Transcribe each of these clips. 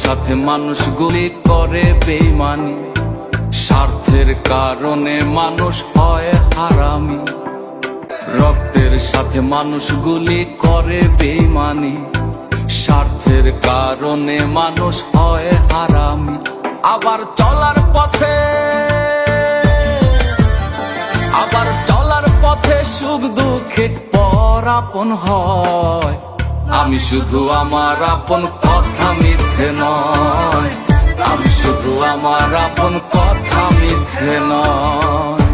সাথে মানুষ গুলি করে বেঈমানি, স্বার্থের কারণে মানুষ হয় হারামি। রক্তের সাথে মানুষ গুলি করে বেঈমানি, স্বার্থের কারণে মানুষ হয় হারামি। আবার চলার পথে সুখ দুঃখে পর আপন হয়। আমি শুধু আমার আপন কথা মিথ্যে নয়, আমি শুধু আমার আপন কথা মিথ্যে নয়।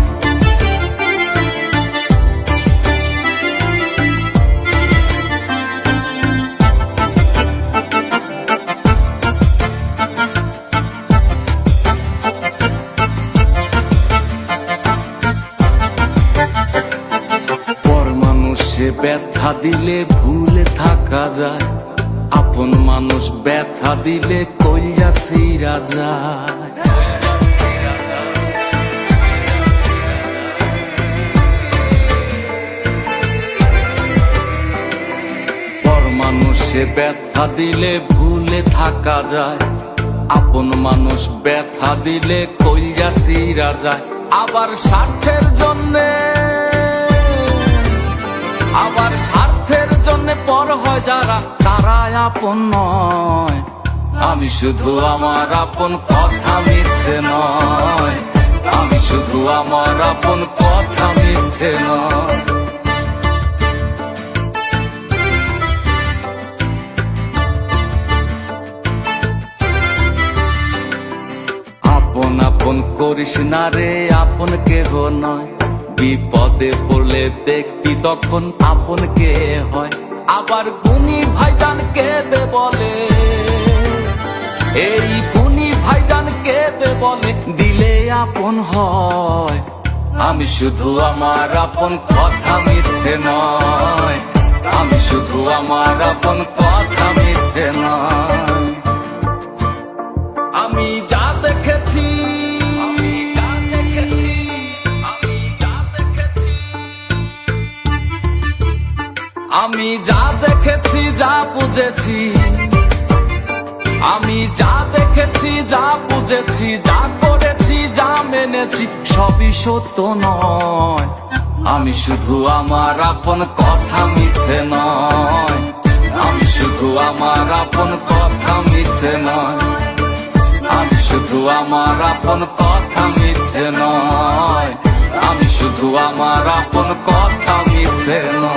সে ব্যথা দিলে ভুলে থাকা যায়, আপন মানুষ ব্যথা দিলে কইয়া ছিঁড়া যায়। পর মানুষে ব্যথা দিলে ভুলে থাকা যায়, আপন মানুষ ব্যথা দিলে কইয়া ছিঁড়া যায়। আবার স্বার্থের জন্য পর হয় যারা, তারাই আপন নয়। আমি শুধু আমার আপন কথা মিথ্যে নয়, আমি শুধু আমার আপন কথা মিথ্যে নয়। আপন আপন করিস না রে, আপন কেহ নয়। বিপদে পড়লে দেখবি তখন আপন কে হয়। আবার গুণী ভাইজান কেঁদে বলে, এই গুণী ভাইজান কেঁদে বলে দিলে আপন হয়। আমি শুধু আমার আপন কথা মিথ্যে নয়, আমি শুধু আমার আপন কথা মিথ্যে নয়। আমি যা দেখেছি, আমি যা দেখেছি যা বুঝেছি, আমি যা দেখেছি যা বুঝেছি, যা করেছি যা মেনেছি সবই সত্য নয়। আমি শুধু আমার আপন কথা মিথ্যে নয়, আমি শুধু আমার আপন কথা মিথ্যে নয়, আমি শুধু আমার আপন কথা মিথ্যে নয়, আমি শুধু আমার আপন কথা মিথ্যে নয়।